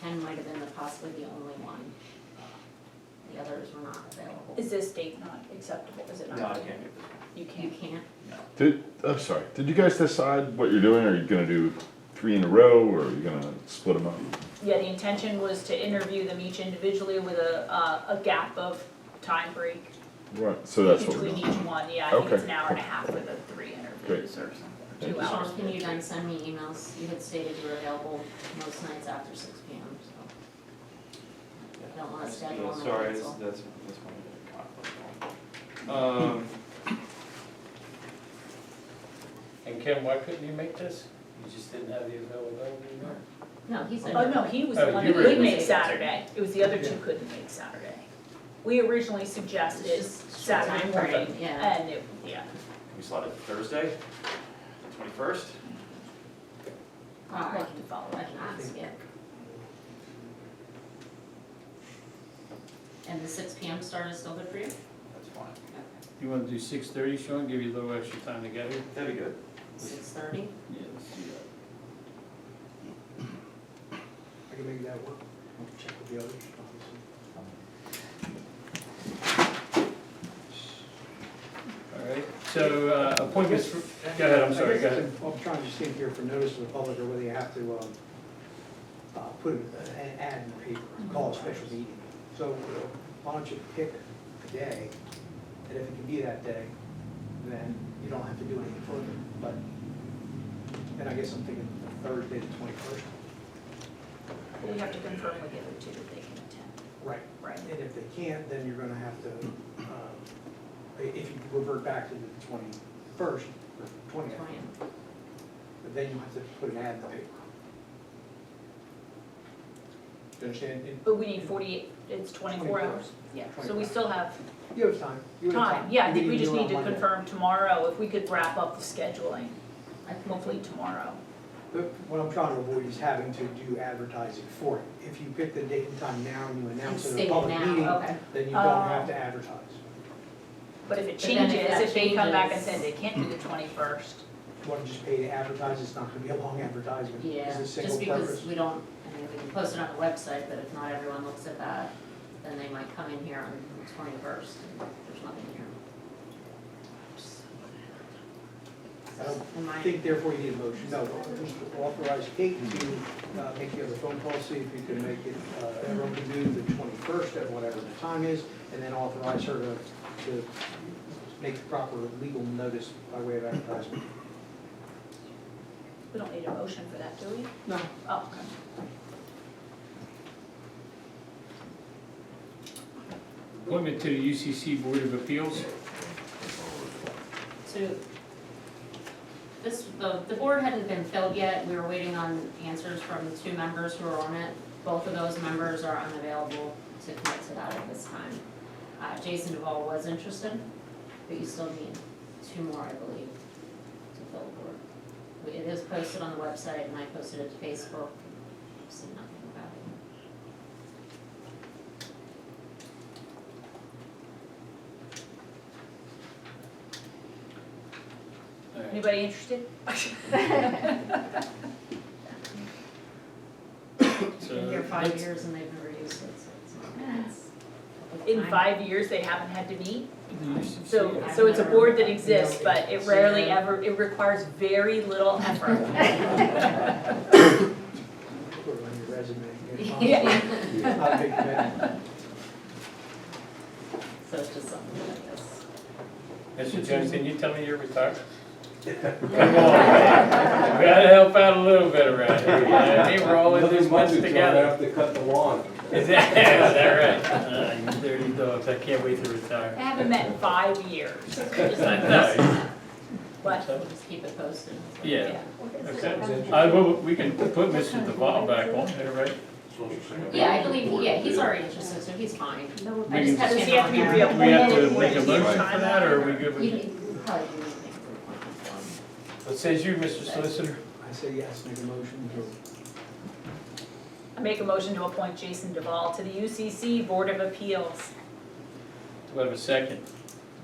Ken might have been possibly the only one. The others were not available. Is this date not acceptable? Is it not? No, I can't do this. You You can't. can't? I'm sorry, did you guys decide what you're doing? Are you gonna do 3 in a row, or are you gonna split them up? Yeah, the intention was to interview them each individually with a gap of time break Right, so that's what we're between doing. each one. Yeah, I think it's Okay. an hour and a half for the 3 interviews or something, 2 hours. Sean, can you then send me emails? You had stated you were available most nights after 6 PM, so. I don't wanna schedule them. Sorry, that's my conflict. And Kim, why couldn't you make this? You just didn't have the availability, No, he said. Oh, no, he was the Oh, one you that were could able make to. Saturday. It was the other two couldn't make Saturday. We originally suggested It's just Saturday time morning, frame, yeah. and it, yeah. Can we slot it Thursday, 21st? All right, We'll have to follow I that. can ask, yeah. And the 6 PM start is still good for you? That's fine. You wanna do 6:30, Sean, give you a little extra time to get here? That'd be good. 6:30? Yeah, let's do that. I can make that work. I'll check with the others, All right, so, appointments, go ahead, I'm sorry, go ahead. I'm trying to just think here for notice to the public, or whether you have to, put an ad in the paper, call a special meeting. So why don't you pick a day, and if it can be that day, then you don't have to do anything further. But, and I guess I'm thinking Thursday the 21st. But we have to confirm with the other two that they can attend. Right. Right. And if they can't, then you're gonna have to, if you revert back to the 21st, or 20th, 20. but then you have to put an ad in the paper. Do you understand? But we need 48, it's 24 24. hours? Yeah, so we 24. still have You have time. You have time. Yeah, I think we You just do it need to on Monday. confirm tomorrow, if we could wrap up the scheduling, I can hopefully tomorrow. But what I'm trying to avoid is having to do advertising for it. If you pick the date and time now and you announce it at State a public now, meeting, okay. then you don't have to advertise. But if it But then if changes, that if they come back and changes- say they can't do the 21st, You want to just pay to advertise, it's not gonna be a long advertisement. Yeah, It's a just single because purpose. we don't, I mean, we can post it on the website, but if not everyone looks at that, then they might come in here on the 21st, and there's nothing here. I don't Am I- think therefore you need a motion. No, just authorize Kate to make the other phone call, see if you can make it, everyone can do the 21st at whatever the time is, and then authorize her to make the proper legal notice by way of advertisement. we don't need a motion for that, do we? No. Oh, okay. Appointment to the UCC Board of Appeals. So, the board hadn't been filled yet, we were waiting on answers from the 2 members who are on it. Both of those members are unavailable to commit to that at this time. Jason Duvall was interested, but you still need 2 more, I believe, to fill the board. It is posted on the website, and I posted it to Facebook, I've seen nothing about it. All right. Anybody interested? Been here 5 let's- years and they've never used it, so it's not, it's. In 5 years, they haven't had to meet? the UCC. So it's a board that exists, but it rarely ever, it requires very little effort. Put it on your resume. Yeah. Not a big commitment. So it's just something like this. Mr. Jones, can you tell me you're retired? Come on, man. We gotta help out a little bit around here, you know? I mean, we're all in this much together. I have to cut the lawn. Is that right? You dirty dogs, I can't wait to I retire. haven't met in 5 years. I know. But, We'll just keep it posted. Yeah, yeah. okay. We can put Mr. Duval back on there, right? Yeah, I believe, yeah, he's already interested, so he's fine. I We just can- had Does him he have on to be there. Do we have to reappointed? make a Would it be motion for that, or are we good You with? you probably do anything for appointments for him. What says you, Mr. Solicitor? I say yes, make a motion to. I make a motion to appoint Jason Duvall to the UCC Board of Appeals. Do I have a second?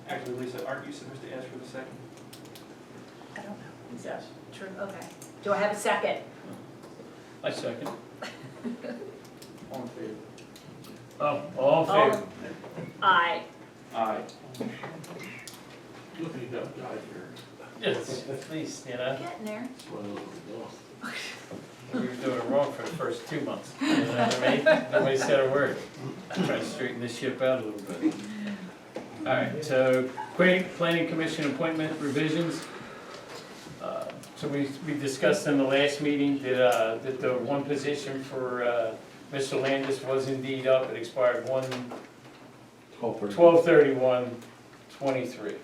Actually, Lisa, aren't you supposed to ask for the second? I don't know. Is that true? Okay. Do I have a second? I second. Oh, all in favor? Aye. Aye. Yes, at least, you know, Getting there. we were doing it wrong for the first 2 months, you know what I mean? Nobody said a word. Trying to straighten this ship out a little bit. All right, so planning commission appointment revisions. So we discussed in the last meeting that the one position for Mr. Landis was indeed up. It expired 12/31/23.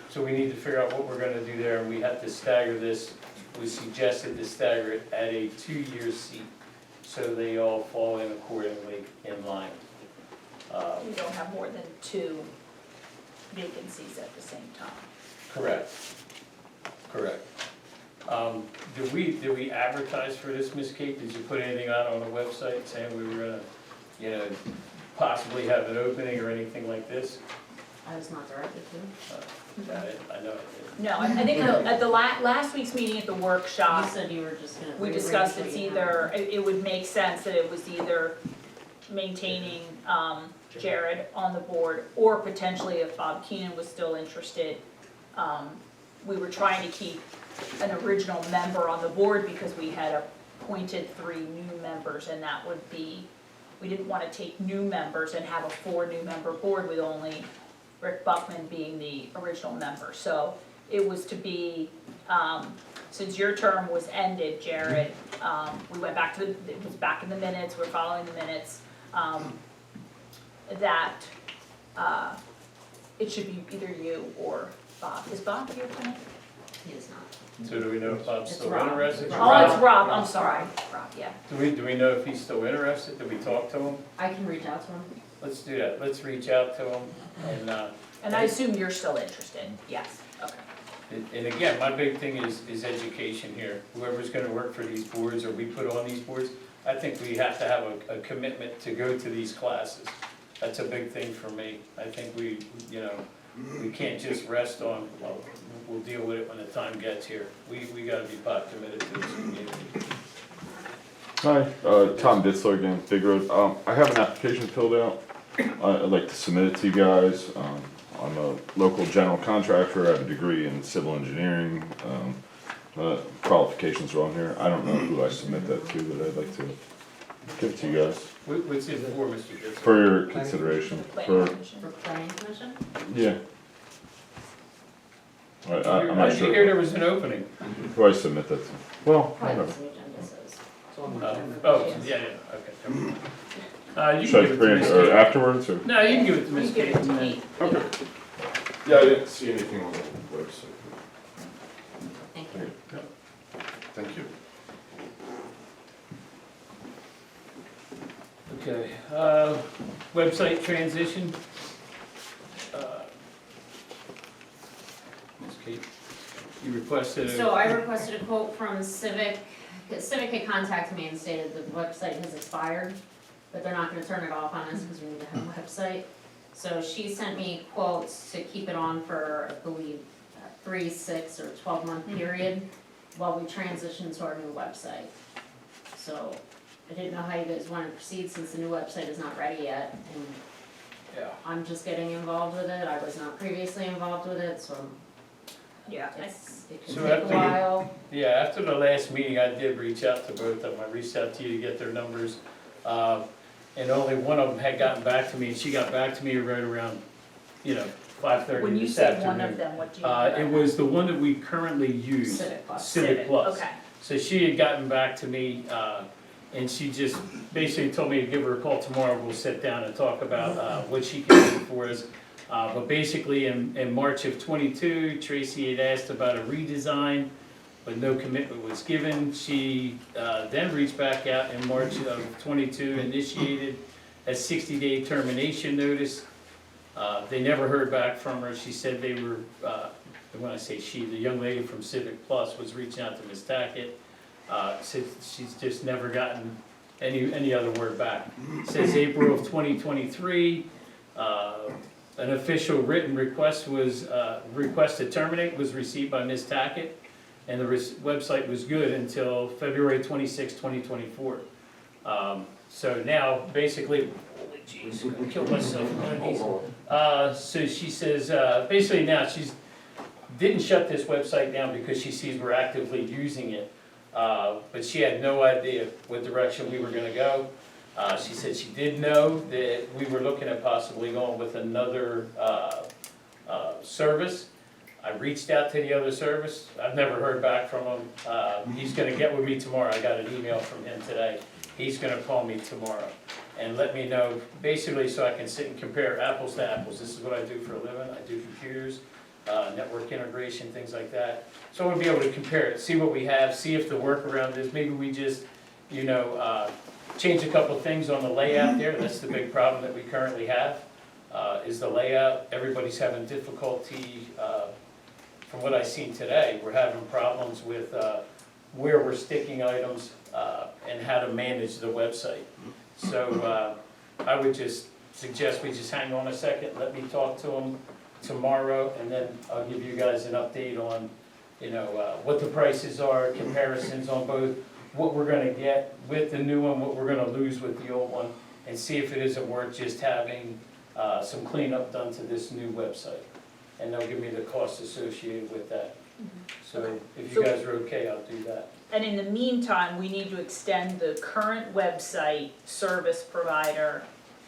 So we need to figure out what we're gonna do there, and we have to stagger this. We suggested to stagger it at a 2-year seat, so they all fall in accordingly in line. We don't have more than 2 vacancies at the same time. Correct. Correct. Did we advertise for this, Ms. Kate? Did you put anything out on the website saying we were gonna, possibly have an opening or anything like this? I was not directed to. I know I did. No, I think at the last week's meeting at the You workshop, said you were just gonna. we rearrange discussed what it's you either, had. it would make sense that it was either maintaining Jared on the board, or potentially if Bob Keenan was still interested. We were trying to keep an original member on the board because we had appointed 3 new members, and that would be, we didn't wanna take new members and have a 4 new member board with only Rick Buckman being the original member. So it was to be, since your term was ended, Jared, we went back to, it was back in the minutes, we're following the minutes, that it should be either you or Bob. Is Bob here tonight? He is not. So do we know if Bob's It's still Rob. interested? Oh, it's Rob, I'm sorry, Rob, yeah. Do we know if he's still interested? Did we talk to him? I can reach out to him. Let's do that. Let's reach out to him and, And I assume you're still interested, yes, okay. and again, my big thing is education here. Whoever's gonna work for these boards or we put on these boards, I think we have to have a commitment to go to these classes. That's a big thing for me. I think we can't just rest on, well, we'll deal with it when the time gets here. We gotta be pot committed to this community. Hi, Tom Ditzler again, Big Road. I have an application filled out. I'd like to submit it to you guys. I'm a local general contractor. I have a degree in civil engineering. Qualifications are on here. I don't know who I submit that to, but I'd like to give it to you guys What's it for, Mr. Dixon? for your consideration. Planning For, commission. For planning commission? yeah. I'm How not did you hear there sure. was an opening? Who I submit that to? Well, Probably whatever. what the agenda says. It's on the agenda. Oh, yeah, okay. Never mind. You Should I can give it to bring Ms. it or Kate. afterwards or? No, you can give it to You Ms. give Kate. it to and then- me. Okay. Yeah, I didn't see anything on the website. Thank you. Thank you. Okay, website transition. Ms. Kate, you requested So I requested a quote from Civic, because Civic had contacted me and stated the website has expired, but they're not gonna turn it off on us because we need to have a website. So she sent me quotes to keep it on for, I believe, 3, 6, or 12-month period while we transition to our new website. So I didn't know how you guys wanna proceed since the new website is not ready yet, and Yeah. I'm just getting involved with it. I was not previously involved with it, so Yeah, it can So take a after you- while. Yeah, after the last meeting, I did reach out to both of them. I reached out to you to get their numbers. And only one of them had gotten back to me, and she got back to me right around, 5:30 when you this say afternoon. one of them, what do you mean? It was the one that we currently use. Civic Plus. Civic Plus. Okay, So she had gotten back to me, and she just basically told me to give her a call tomorrow, we'll sit down and talk about, what she can do for us. But basically, in March of '22, Tracy had asked about a redesign, but no commitment was given. She, then reached back out in March of '22, initiated a 60-day termination notice. They never heard back from her. She said they were, when I say she, the young lady from Civic Plus was reaching out to Ms. Tackett. Said she's just never gotten any other word back. Says April of 2023, an official written request was, request to terminate was received by Ms. Tackett, and the website was good until February 26, 2024. So now, basically, holy jeez, I'm gonna kill myself. One of these. So she says, basically now, didn't shut this website down because she sees we're actively using it. But she had no idea what direction we were gonna go. She said she did know that we were looking at possibly going with another, service. I reached out to the other service, I've never heard back from him. He's gonna get with me tomorrow, I got an email from him today. He's gonna call me tomorrow and let me know, basically so I can sit and compare apples to apples. This is what I do for a living, I do computers, network integration, things like that. So I wanna be able to compare it, see what we have, see if the workaround is, maybe we just, change a couple things on the layout there, that's the big problem that we currently have, is the layout. Everybody's having difficulty, from what I've seen today, we're having problems with where we're sticking items and how to manage the website. So I would just suggest we just hang on a second, let me talk to them tomorrow, and then I'll give you guys an update on, what the prices are, comparisons on both, what we're gonna get with the new one, what we're gonna lose with the old one, and see if it isn't worth just having some cleanup done to this new website. And they'll give me the cost associated with that. So if you guys are okay, I'll do that. And in the meantime, we need to extend the current website service provider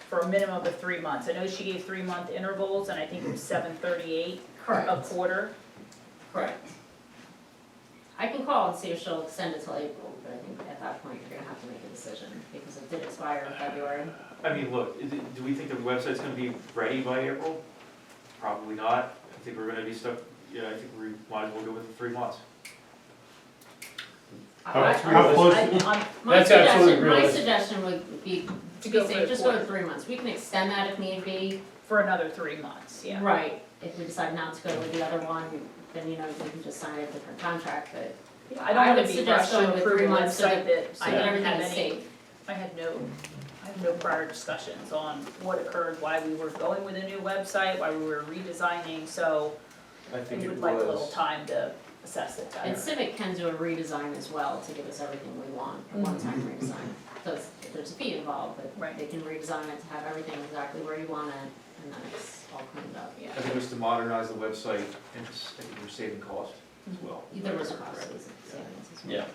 for a minimum of 3 months. I know she gave 3-month intervals, and I think it was $738 a Correct, quarter. correct. I can call and see if she'll extend it till April, but I think at that point, you're gonna have to make a decision, because it did expire in February. I mean, look, do we think the website's gonna be ready by April? Probably not. I think we're gonna be stuck, I think we might as well go with the 3 months. That's close. That's absolutely My realistic. suggestion would be, to be go for safe, the just go to quarter. 3 months. We can extend that if need be. For another 3 months, yeah. Right, if we decide not to go with the other one, then, we can just sign a different contract, but I don't wanna would be suggest rushed going to with approve 3 a months so website that so I that don't everything have is any, safe. I have no prior discussions on what occurred, why we were going with a new website, why we were redesigning, so I we would like a little time to assess it And better. Civic can do a redesign as well to give us everything we want, a one-time redesign. There's a fee involved, but Right. they can redesign it to have everything exactly where you want it, and then it's all cleaned up, Yeah. I think it was to modernize the website and I think we're saving cost as well. There was a cost savings as well. Yeah.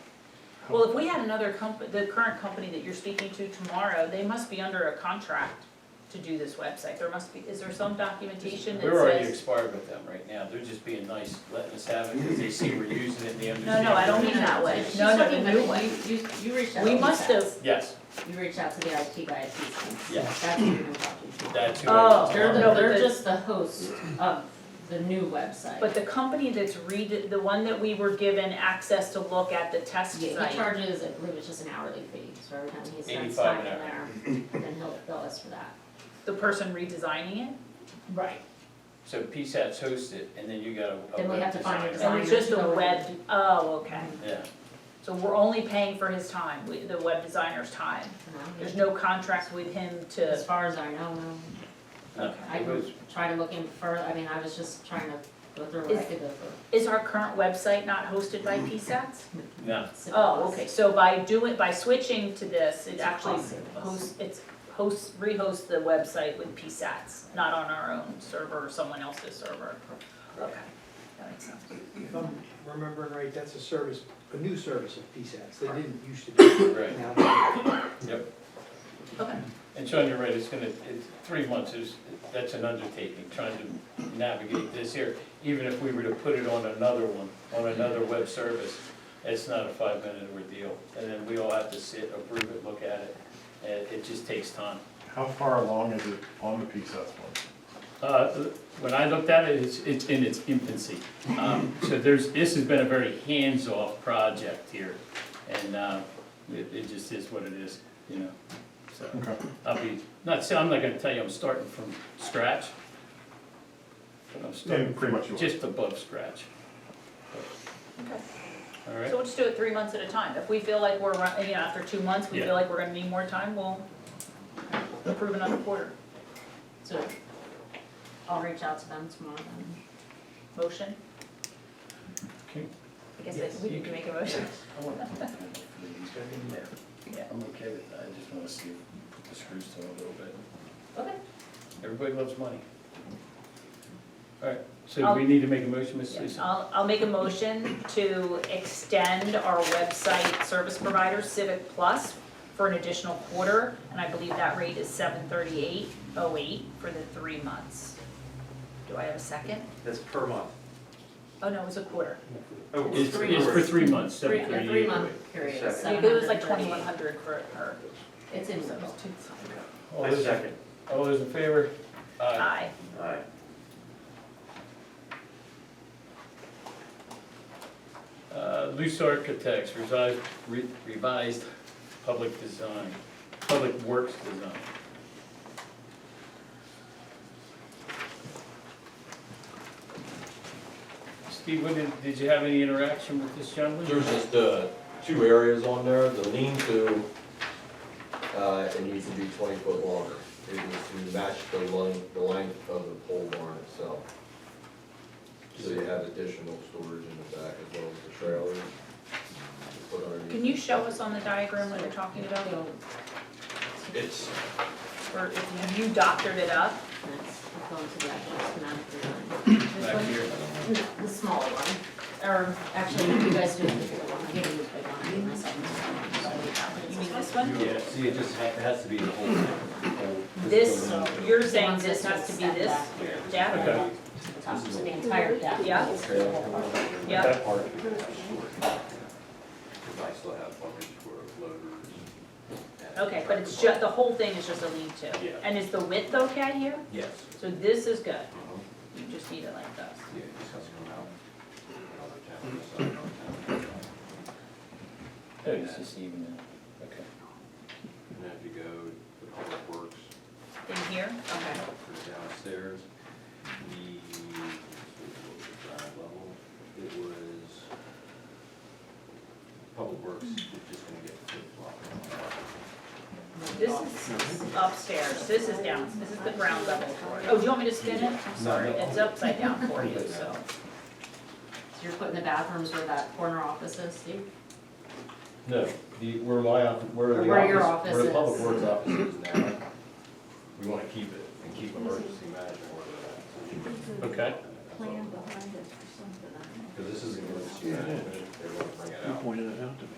Well, if we had another the current company that you're speaking to tomorrow, they must be under a contract to do this website. There must be, is there some documentation that We're already says? expired with them right now, they're just being nice, letting us have it, because they see we're using it and they No, understand. no, I don't mean that way. She's No, no, talking the about- new way. You reached out We to must PSATs. have, Yes, You reached out to the IT guy at PSATs. Yeah. That's who you're gonna talk to. that's who Oh, I was. They're, no, but they're the- just the host of the new website. but the company that's the one that we were given access to look at the test Yeah, he site. charges, I believe it's just an hourly fee, so every time he spends 85 time in an there, then he'll bill us for that. The person redesigning it? Right. So PSATs host it, and then you got a Then we web have to find a designer. And it's Designer just to a go web, in. oh, okay. Yeah, So we're only paying for his time, the web designer's time. There's no contract with him As to, far as I know, no. no, I it was, can try to look in further, I mean, I was just trying to go through what I could go through. is our current website not hosted by PSATs? no, Oh, okay, so by switching to this, it It's a actually cost savings. rehosts the website with PSATs, not on our own server or someone else's server. Okay, that makes sense. If I'm remembering right, that's a service, a new service of PSATs. They didn't used to be. right, Now, yep. Okay. And Sean, you're right, it's 3 months that's an undertaking, trying to navigate this here. Even if we were to put it on another one, on another web service, it's not a 5-minute ordeal. And then we all have to sit, approve it, look at it, and it just takes time. How far along is it on the PSATs one? When I looked at it, it's in its infancy. So this has been a very hands-off project here, and it just is what it is, So Okay. I'm not gonna tell you I'm starting from scratch, but I'm Yeah, starting pretty much you are. just above scratch. Okay. All right? So we'll just do it 3 months at a time. If we feel like we're, after 2 months, we Yeah. feel like we're gonna need more time, we'll approve another quarter. So I'll reach out to them tomorrow then. Motion? Okay. I guess Yes, we you need to make a motion. I want to- Yeah. I'm okay okay with that, I just wanna see, put the screws to it a little bit. Okay. Everybody loves money. Alright, so do we need to make a motion, Ms. Yeah, Lisa? I'll make a motion to extend our website service provider, Civic Plus, for an additional quarter, and I believe that rate is $738.08 for the 3 months. Do I have a second? That's per month. Oh, no, it was a quarter. Oh, It's three for months. 3 months, A 738. 3-month period, is Second. It was like 738. 2,100 for her. It's in total. All I those, second. all those in favor? Aye. Aye. Luce Architects, revised public design, public works design. Steve, did you have any interaction with this gentleman? There's just, 2 areas on there, the lean-to, it needs to be 20 foot longer. It is to match the length of the pole barn itself. So you have additional storage in the back as well as the trailers. to put underneath. Can you show us on the diagram what you're talking about? It's, Or if you doctored it up? That's going to the actual schematic design. Back here. The smaller one, or actually, you guys do the bigger one, I gave you the big one, I gave myself You mean this one? Yeah. See, it just it has to be the whole thing. This, building. you're saying this has to be this deck? Okay. the top, so the entire deck. Yeah. Yeah. That part. Because I still have buckets for loaders. and Okay, but it's just, the whole thing is just a lean-to? Yeah. And is the width okay here? Yes. So this is good, Uh-huh. you just need it like this. Yeah, it just has to come out. Another 10%. Oh, it's just even, okay. And then if you go to Public Works, In here? Okay. for downstairs, the ground level, it was, Public Works is just gonna get flip-flop. This is upstairs, this is down, this is the ground level floor. Oh, do you want me to spin it? I'm sorry, it's upside down for you, so. So you're putting the bathrooms where that corner office is, Steve? no, where my, where Or the where your office, where the office public is. works office is now, we wanna keep it and keep emergency management where they're at. Okay. Plan behind it or something, I don't know. Because this is emergency management, they're gonna bring it out. pointed it out to me.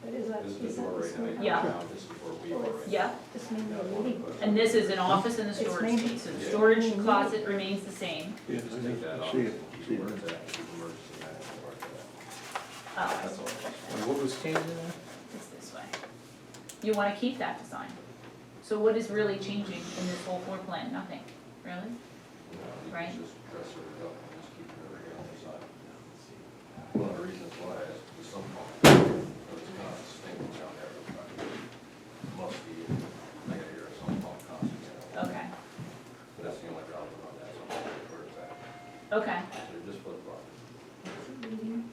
But is that, This is is the that door the right small? Yeah. now, this is where we are right now. Yeah, Just maybe a meeting. and this is an office and a storage space, so the storage closet remains the same. Yeah, Just take that off, see it, keep see it. emergency management where it's at. Oh, That's all. And what was changing there? it's this way. You wanna keep that design. So what is really changing in this whole floor plan? Nothing, really? You know, you Right. can just dress it up and just keep it over here on the side. One of the reasons why is the sump pump, it's kind of stinking down there. Musty, I gotta hear a sump pump constantly. Okay, But that's the only problem on that, so I'm gonna put it back. okay. So just flip flop.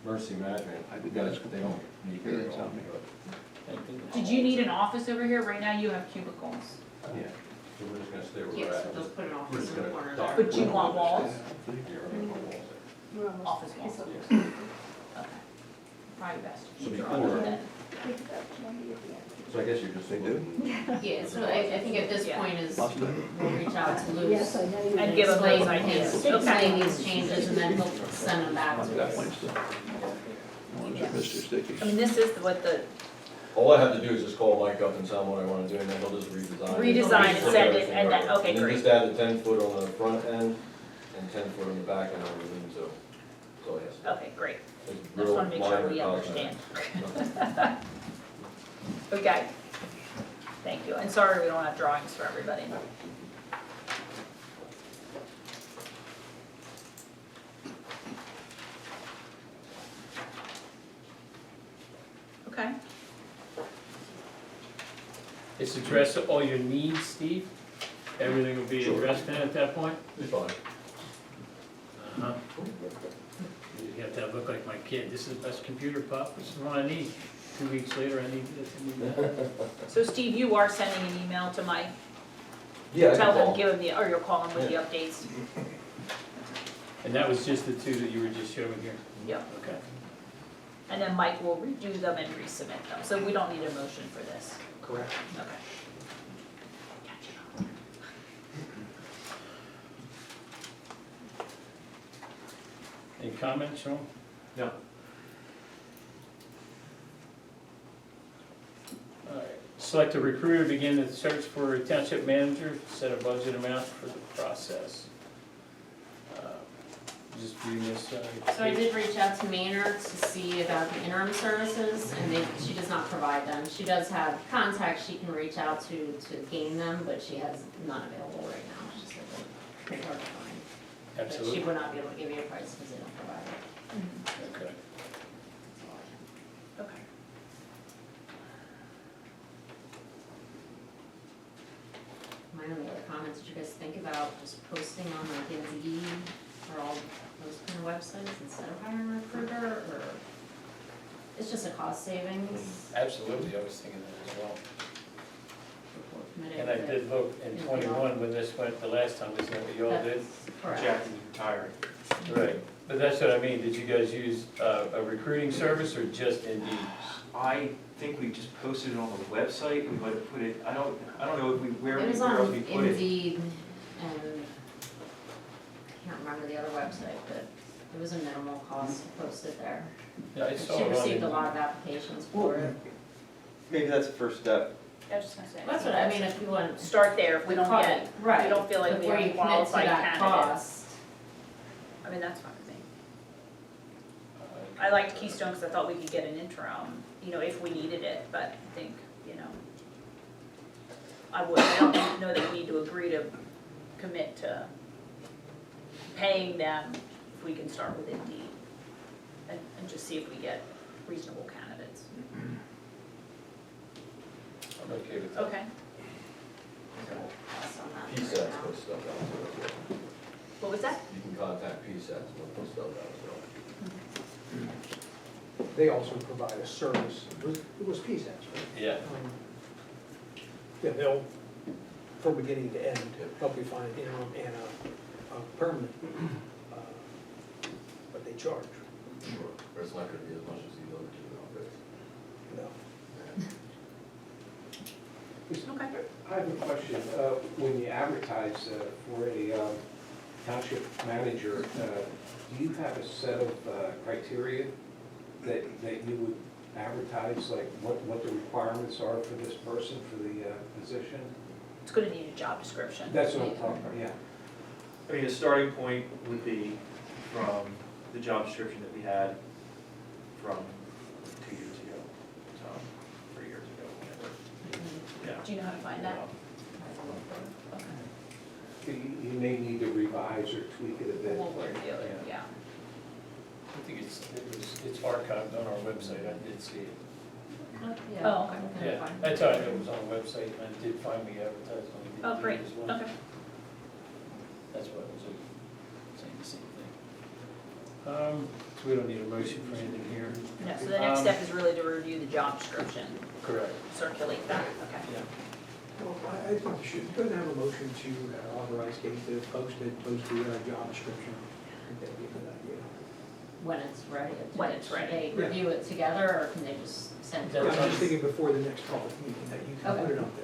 Emergency management, they don't need They didn't to tell me. Did you need an office over here? Right now you have cubicles. Yeah, so we're just gonna stay where we're Yes, at. so just put an We're office just in the gonna corner dock there. But you want walls? Yeah, we're gonna put walls there. We're almost- Office walls. it's Okay. Probably best. So Keep your before- office then. think about Monday at the end. So I guess you're just. They do? Yeah, so I think at this Yeah. point is, Must have. we'll reach out to Luce. Yes, I know you. And give them those explain ideas. his- Okay. Explain these changes and then he'll send them back to That us. one's the, one's that Mr. Sticky. I mean, this is what the, All I have to do is just call Mike up and tell him what I wanna do, and then he'll just redesign. it. Redesign and Flip send it, everything and then- over. okay, And great. then just add the 10 foot on the front end, and 10 foot on the back end, and everything, so, that's all he has to do. okay, great. It's Just real wanna make sure minor we cosmetic. understand. Okay. Thank you, and sorry we don't have drawings for everybody. Okay, It's address all your needs, Steve? Everything will be Sure. addressed then at that point? Be fine. Uh-huh. You have to look like my kid, this is the best computer, Pop, this is what I need. 2 weeks later, I need this, I need that. so Steve, you are sending an email to Mike? Yeah, I can Tell him, call. give him the, or you'll call him with the updates? And that was just the two that you were just showing here? Yep. Okay. and then Mike will redo them and resubmit them, so we don't need a motion for this, Correct. okay. Any comments, Sean? No. All right. Select a recruiter, begin the search for a township manager, set a budget amount for the process. Just doing this, So I did reach out to Maynard to see about the interim services, and she does not provide them. She does have contacts she can reach out to gain them, but she has none available right now. She said they're pretty hard to find. But she absolutely, would not be able to give you a price because they don't provide it. okay. Okay. My only other comments, did you guys think about just posting on like Indeed or all those kind of websites instead of hiring a recruiter, or it's just a cost savings? Absolutely, I was thinking that as well. Before committing And I to- did look in 21 when this went the last time, isn't that what you all did? That's correct. Jack is retiring. Right, but that's what I mean, did you guys use a recruiting service or just Indeed? I think we just posted it on the website, we might have put it, I don't know if we, where It was else on we put it. Indeed, and I can't remember the other website, but it was a minimal cost to post it there. Yeah, I She saw it on received a Indeed. lot of applications for it. Maybe that's the first step. I was just gonna say. That's what, I mean, if you want. Start there, if we don't get, if we Right, don't feel like we before you have commit to qualified that candidates, cost. I mean, that's fine with me. I liked Keystone because I thought we could get an interim, you know, if we needed it, but I think, you know, I don't know that we need to agree to commit to paying them if we can start with Indeed and just see if we get reasonable candidates. I'm okay with that. Okay. So, pass on that PSATs for now. put stuff out as well. What was that? You can contact PSATs and put stuff out as well. They also provide a service, it was PSAS, right? Yeah, Yeah, they'll, from beginning to end, help you find an interim and a permanent, but they charge, Sure. But it's not gonna be as much as the other two outfits. no. Okay. I have a question. When you advertise for a township manager, do you have a set of criteria that you would advertise, like what the requirements are for this person, for the position? It's gonna need a job description. That's what I'm talking about, yeah. I mean, the starting point would be from the job description that we had from 2 years ago, so, 3 years ago, whatever. Yeah. Do you know how to find that? Okay. You may need to revise or tweak it a bit. We'll review it, yeah. I think it's archived on our website, I did see it. Yeah. Oh, okay. Okay, Yeah, fine. that's how I knew it was on the website, and I did find we advertised on Indeed Oh, great, as well. okay. That's what I was saying, the same thing. So we don't need a motion for anything here? No, so the next step is really to review the job description, Correct. circulate that, okay. Yeah. Well, I think you should, go and have a motion to authorize Kate to post the job description. I think that'd be a good idea. When it's ready. When it's ready. They review it together, or can they just send it? Yeah, I'm just thinking before the next public meeting, that you can put it up there.